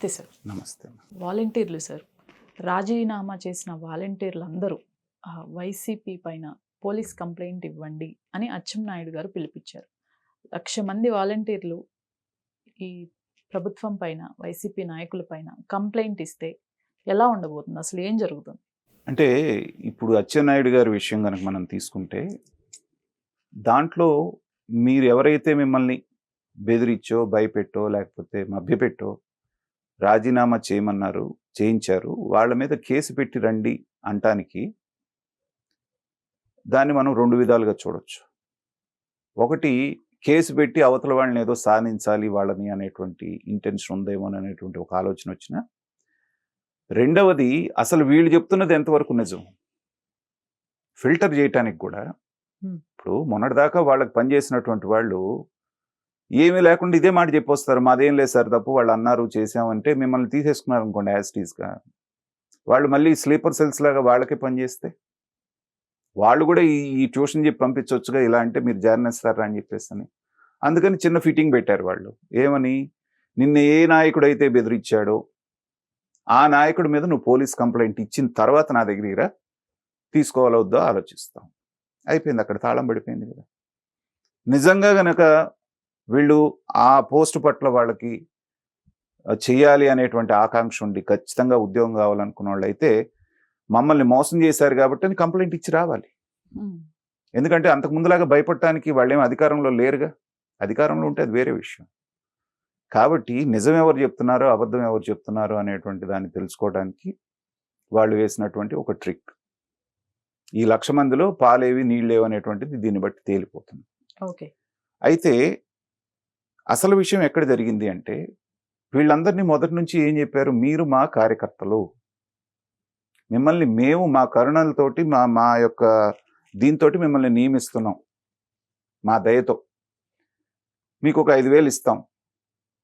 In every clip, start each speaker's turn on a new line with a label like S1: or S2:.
S1: నమస్తే సార్.
S2: నమస్తే.
S1: వాలంటీర్లు సార్. రాజీనామా చేసిన వాలంటీర్లందరూ వైసీపీ పైన పోలీస్ కంప్లెయింట్ ఇవ్వండి అని అచ్చెన్నాయుడు గారు పిలిపించారు. 1,00,000 మంది వాలంటీర్లు ఈ ప్రభుత్వం పైన, వైసీపీ నాయకుల పైన కంప్లెయింట్ ఇస్తే ఎలా ఉండబోతుంది? అసలు ఏం జరుగుతుంది?
S2: అంటే ఇప్పుడు అచ్చెన్నాయుడు గారి విషయం కనుక మనం తీసుకుంటే, దాంట్లో మీరు ఎవరైతే మిమ్మల్ని బెదిరించో, భయపెట్టో, లేకపోతే మభ్యపెట్టో రాజీనామా చేయమన్నారు, చేయించారు, వాళ్ళ మీద కేసు పెట్టి రండి అంటానికి దాన్ని మనం 2 విధాలుగా చూడొచ్చు. ఒకటి, కేసు పెట్టి అవతల వాళ్ళని ఏదో సాధించాలి వాళ్ళని అనేటువంటి ఇంటెన్షన్ ఉందేమో అనేటువంటి ఒక ఆలోచన వచ్చిన. రెండవది, అసలు వీళ్ళు చెప్తున్నది ఎంతవరకు నిజం ఫిల్టర్ చేయటానికి కూడా. ఇప్పుడు మొన్నటిదాకా వాళ్ళకి పనిచేసినటువంటి వాళ్ళు ఏమీ లేకుండా ఇదే మాట చెప్పొస్తారు, మాదేం లేదు సార్ తప్పు, వాళ్ళు అన్నారు చేసామంటే మిమ్మల్ని తీసేసుకున్నారు అనుకోండి యాజ్టీస్గా, వాళ్ళు మళ్ళీ స్లీపర్ సెల్స్ లాగా వాళ్ళకే పనిచేస్తే వాళ్ళు కూడా ఈ ట్యూషన్ చెప్పి పంపించవచ్చుగా, ఇలా అంటే మీరు జారినేస్తారా అని చెప్పేసి అని. అందుకని చిన్న ఫిట్టింగ్ పెట్టారు వాళ్ళు. ఏమని, నిన్న ఏ నాయకుడైతే బెదిరించాడో ఆ నాయకుడి మీద నువ్వు పోలీస్ కంప్లైంట్ ఇచ్చిన తర్వాత నా దగ్గర తీసుకోవాలో వద్దో ఆలోచిస్తాం. అయిపోయింది, అక్కడ తాళం పడిపోయింది కదా. నిజంగా గనక వీళ్ళు ఆ పోస్ట్ పట్ల వాళ్ళకి చెయ్యాలి అనేటువంటి ఆకాంక్ష ఉండి ఖచ్చితంగా ఉద్యోగం కావాలనుకున్న వాళ్ళు అయితే మమ్మల్ని మోసం చేశారు కాబట్టి అని కంప్లైంట్ ఇచ్చి రావాలి. ఎందుకంటే అంతకు ముందులాగా భయపడటానికి వాళ్ళేం అధికారంలో లేరుగా. అధికారంలో ఉంటే అది వేరే విషయం. కాబట్టి నిజం ఎవరు చెప్తున్నారో అబద్ధం ఎవరు చెప్తున్నారో అనేటువంటి దాన్ని తెలుసుకోవడానికి వాళ్ళు వేసినటువంటి ఒక ట్రిక్. ఈ 1,00,000 మందిలో పాలేవి నీళ్ళేవి అనేటువంటిది దీన్ని బట్టి తేలిపోతుంది.
S1: ఓకే.
S2: అయితే అసలు విషయం ఎక్కడ జరిగింది అంటే, వీళ్ళందరినీ మొదటి నుంచి ఏం చెప్పారు, మీరు మా కార్యకర్తలు, మిమ్మల్ని మేము మా కరుణలతోటి మా యొక్క దీంతో మిమ్మల్ని నియమిస్తున్నాం, మా దయతో మీకు ఒక 5,000 ఇస్తాం,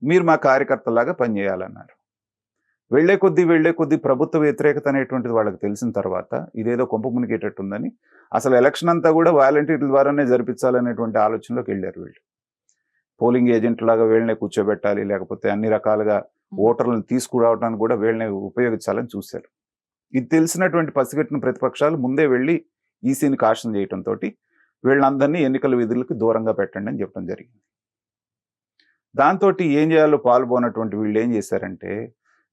S2: మీరు మా కార్యకర్తలాగా పనిచేయాలన్నారు. వెళ్లే కొద్దీ ప్రభుత్వ వ్యతిరేకత అనేటువంటిది వాళ్ళకి తెలిసిన తర్వాత ఇదేదో కొంప మునిగేటట్టుందని అసలు ఎలక్షన్ అంతా కూడా వాలంటీర్ల ద్వారానే జరిపించాలనేటువంటి ఆలోచనలోకి వెళ్ళారు వీళ్ళు. పోలింగ్ ఏజెంట్ లాగా వీళ్ళనే కూర్చోబెట్టాలి, లేకపోతే అన్ని రకాలుగా ఓటర్లను తీసుకురావడానికి కూడా వీళ్ళని ఉపయోగించాలని చూశారు. ఇది తెలిసినటువంటి పసిగట్టిన ప్రతిపక్షాలు ముందే వెళ్ళి ఈసీని కాషన్ చేయడంతో వీళ్ళందరినీ ఎన్నికల విధులకు దూరంగా పెట్టండి అని చెప్పడం జరిగింది. దాంతో ఏం చేయాలో పాల్గొన్నటువంటి వీళ్ళు ఏం చేశారంటే,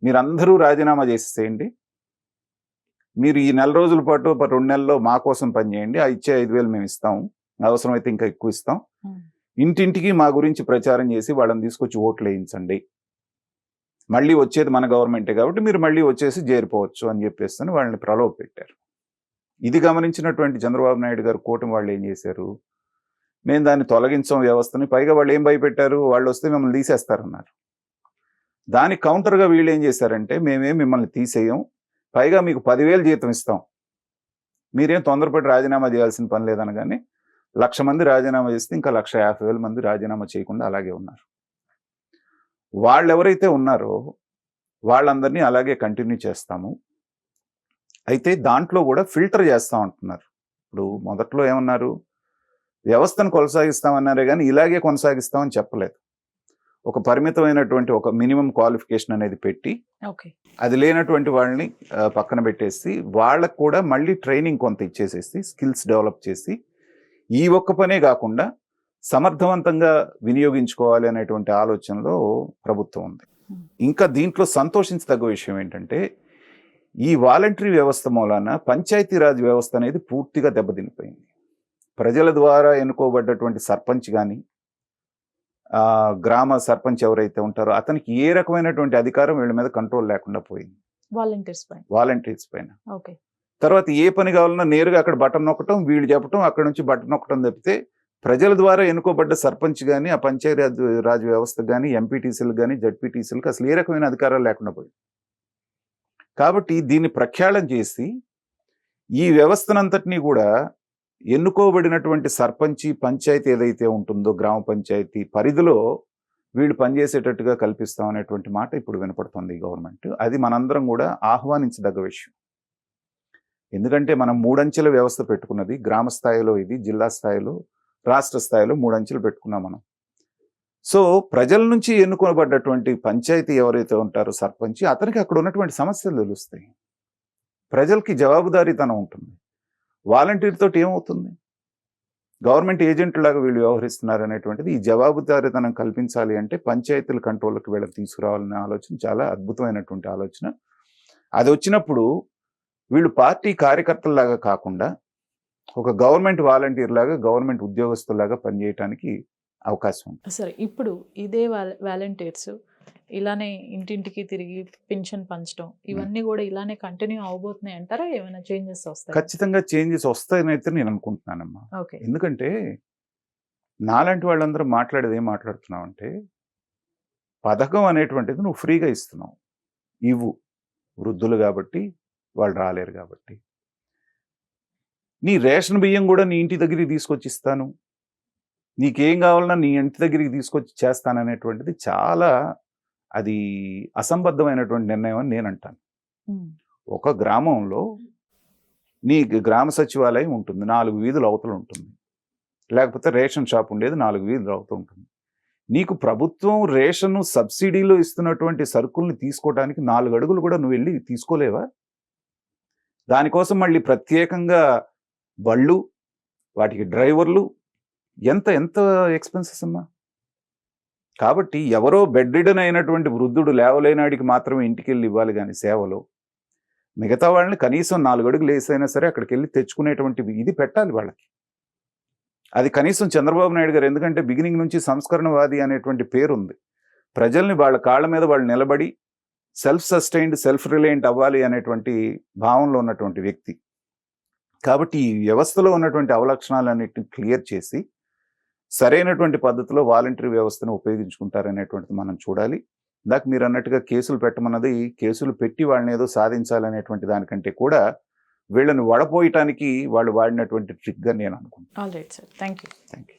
S2: మీరందరూ రాజీనామా చేసేసేయండి, మీరు ఈ 4 రోజుల పాటు 2 నెలల్లో మా కోసం పనిచేయండి, ఆ ఇచ్చే 5,000 మేము ఇస్తాం, అవసరమైతే ఇంకా ఎక్కువ ఇస్తాం, ఇంటింటికి మా గురించి ప్రచారం చేసి వాళ్ళని తీసుకొచ్చి ఓట్లు వేయించండి, మళ్ళీ వచ్చేది మన గవర్నమెంటే కాబట్టి మీరు మళ్ళీ వచ్చేసి చేరిపోవచ్చు అని చెప్పేసి వాళ్ళని ప్రలోభ పెట్టారు. ఇది గమనించినటువంటి చంద్రబాబు నాయుడు గారు కూటమి వాళ్ళు ఏం చేశారు, మేము దాన్ని తొలగించాం వ్యవస్థని, పైగా వాళ్ళు ఏం భయపెట్టారు, వాళ్ళు వస్తే మిమ్మల్ని తీసేస్తారన్నారు. దానికి కౌంటర్గా వీళ్ళు ఏం చేశారంటే, మేమేం మిమ్మల్ని తీసేయం, పైగా మీకు 10,000 జీతం ఇస్తాం, మీరేం తొందరపడి రాజీనామా చేయాల్సిన పని లేదనగానే 1,00,000 మంది రాజీనామా చేస్తే ఇంకా 1,50,000 మంది రాజీనామా చేయకుండా అలాగే ఉన్నారు. వాళ్ళు ఎవరైతే ఉన్నారో వాళ్ళందరినీ అలాగే కంటిన్యూ చేస్తాము, అయితే దాంట్లో కూడా ఫిల్టర్ చేస్తాం అంటున్నారు. ఇప్పుడు మొదట్లో ఏమన్నారు, వ్యవస్థను కొనసాగిస్తామన్నారే కానీ ఇలాగే కొనసాగిస్తామని చెప్పలేదు. ఒక పరిమితమైనటువంటి ఒక మినిమం క్వాలిఫికేషన్ అనేది పెట్టి, అది లేనటువంటి వాళ్ళని పక్కన పెట్టేసి వాళ్ళకు కూడా మళ్ళీ ట్రైనింగ్ కొంత ఇచ్చేసేసి స్కిల్స్ డెవలప్ చేసి ఈ ఒక్క పనే కాకుండా సమర్థవంతంగా వినియోగించుకోవాలి అనేటువంటి ఆలోచనలో ప్రభుత్వం ఉంది. ఇంకా దీంట్లో సంతోషించదగ్గ విషయం ఏంటంటే, ఈ వాలంటరీ వ్యవస్థ మూలాన పంచాయతీరాజ్ వ్యవస్థ అనేది పూర్తిగా దెబ్బతినిపోయింది. ప్రజల ద్వారా ఎన్నుకోబడ్డటువంటి సర్పంచ్ కానీ, గ్రామ సర్పంచ్ ఎవరైతే ఉంటారో అతనికి ఏ రకమైనటువంటి అధికారం వీళ్ళ మీద కంట్రోల్ లేకుండా పోయింది వాలంటీర్స్ పైన. తర్వాత ఏ పని కావాలన్నా నేరుగా అక్కడ బటన్ నొక్కటం, వీళ్ళు చెప్పటం, అక్కడ నుంచి బటన్ నొక్కటం తప్పితే ప్రజల ద్వారా ఎన్నుకోబడ్డ సర్పంచ్ కానీ, ఆ పంచాయతీ రాజ్ వ్యవస్థ కానీ, ఎంపీటీసీలు కానీ, జడ్పీటీసీలకు అసలు ఏ రకమైన అధికారాలు లేకుండా పోయింది. కాబట్టి దీన్ని ప్రఖ్యాళన చేసి ఈ వ్యవస్థనంతటినీ కూడా ఎన్నుకోబడినటువంటి సర్పంచి పంచాయతీ ఏదైతే ఉంటుందో గ్రామ పంచాయతీ పరిధిలో వీళ్ళు పనిచేసేటట్టుగా కల్పిస్తాం అనేటువంటి మాట ఇప్పుడు వినపడుతుంది ఈ గవర్నమెంట్. అది మనందరం కూడా ఆహ్వానించదగ్గ విషయం. ఎందుకంటే మనం 3 అంచెల వ్యవస్థ పెట్టుకున్నది, గ్రామ స్థాయిలో ఇది, జిల్లా స్థాయిలో, రాష్ట్ర స్థాయిలో 3 అంచెలు పెట్టుకున్నాం మనం. సో ప్రజల నుంచి ఎన్నుకోబడ్డటువంటి పంచాయతీ ఎవరైతే ఉంటారో సర్పంచ్, అతనికి అక్కడ ఉన్నటువంటి సమస్యలు తెలుస్తాయి. ప్రజలకి జవాబుదారీతనం ఉంటుంది. వాలంటీర్ తోటి ఏమవుతుంది? గవర్నమెంట్ ఏజెంట్ లాగా వీళ్ళు వ్యవహరిస్తున్నారు అనేటువంటిది. ఈ జవాబుదారీతనం కల్పించాలి అంటే పంచాయతీల కంట్రోల్కి వీళ్ళకి తీసుకురావాలనే ఆలోచన చాలా అద్భుతమైనటువంటి ఆలోచన. అది వచ్చినప్పుడు వీళ్ళు పార్టీ కార్యకర్తల్లాగా కాకుండా ఒక గవర్నమెంట్ వాలంటీర్ లాగా, గవర్నమెంట్ ఉద్యోగస్తులాగా పనిచేయటానికి అవకాశం ఉంది.
S1: సరే, ఇప్పుడు ఇదే వాలంటీర్స్ ఇలానే ఇంటింటికి తిరిగి పింఛన్ పంచడం ఇవన్నీ కూడా ఇలానే కంటిన్యూ అవబోతున్నాయి అంటారా? ఏమైనా చేంజెస్ వస్తాయి?
S2: ఖచ్చితంగా చేంజెస్ వస్తాయని అయితే నేను అనుకుంటున్నానమ్మా.
S1: ఓకే.
S2: ఎందుకంటే నాలాంటి వాళ్ళందరూ మాట్లాడేది ఏం మాట్లాడుతున్నావంటే, పథకం అనేటువంటిది నువ్వు ఫ్రీగా ఇస్తున్నావు, ఇవ్వు, వృద్ధులు కాబట్టి వాళ్ళు రాలేరు కాబట్టి. నీ రేషన్ బియ్యం కూడా నీ ఇంటి దగ్గరికి తీసుకొచ్చి ఇస్తాను, నీకేం కావాలన్నా నీ ఇంటి దగ్గరికి తీసుకొచ్చి చేస్తాననేటువంటిది చాలా అది అసంబద్ధమైనటువంటి నిర్ణయం అని నేను అంటాను. ఒక గ్రామంలో నీ గ్రామ సచివాలయం ఉంటుంది, 4 వీధుల అవతల ఉంటుంది. లేకపోతే రేషన్ షాప్ ఉండేది 4 వీధుల అవతల ఉంటుంది. నీకు ప్రభుత్వం రేషన్ సబ్సిడీలో ఇస్తున్నటువంటి సరుకుల్ని తీసుకోవడానికి 4 అడుగులు కూడా నువ్వు వెళ్ళి తీసుకోలేవా? దానికోసం మళ్ళీ ప్రత్యేకంగా బళ్ళు, వాటికి డ్రైవర్లు, ఎంత ఎంత ఎక్స్పెన్సెస్ అమ్మా. కాబట్టి ఎవరో బెడ్ రిడన్ అయినటువంటి వృద్ధుడు లేవలేనాడికి మాత్రమే ఇంటికి వెళ్ళి ఇవ్వాలి కానీ సేవలు, మిగతా వాళ్ళని కనీసం 4 అడుగులు వేసైనా సరే అక్కడికి వెళ్ళి తెచ్చుకునేటువంటి ఇది పెట్టాలి వాళ్ళకి. అది కనీసం చంద్రబాబు నాయుడు గారు, ఎందుకంటే బిగినింగ్ నుంచి సంస్కరణవాది అనేటువంటి పేరు ఉంది. ప్రజల్ని వాళ్ళ కాళ్ళ మీద వాళ్ళు నిలబడి సెల్ఫ్ సస్టైన్డ్, సెల్ఫ్ రిలయంట్ అవ్వాలి అనేటువంటి భావంలో ఉన్నటువంటి వ్యక్తి. కాబట్టి ఈ వ్యవస్థలో ఉన్నటువంటి అవలక్షణాలన్నిటిని క్లియర్ చేసి సరైనటువంటి పద్ధతిలో వాలంటరీ వ్యవస్థను ఉపయోగించుకుంటారనేటువంటిది మనం చూడాలి. ఇందాక మీరు అన్నట్టుగా కేసులు పెట్టమన్నది, కేసులు పెట్టి వాళ్ళని ఏదో సాధించాలనేటువంటి దానికంటే కూడా వీళ్ళని వడపోయటానికి వాళ్ళు వాడినటువంటి ట్రిక్గా నేను అనుకుంటున్నాను.
S1: All right sir, thank you.
S2: Thank you.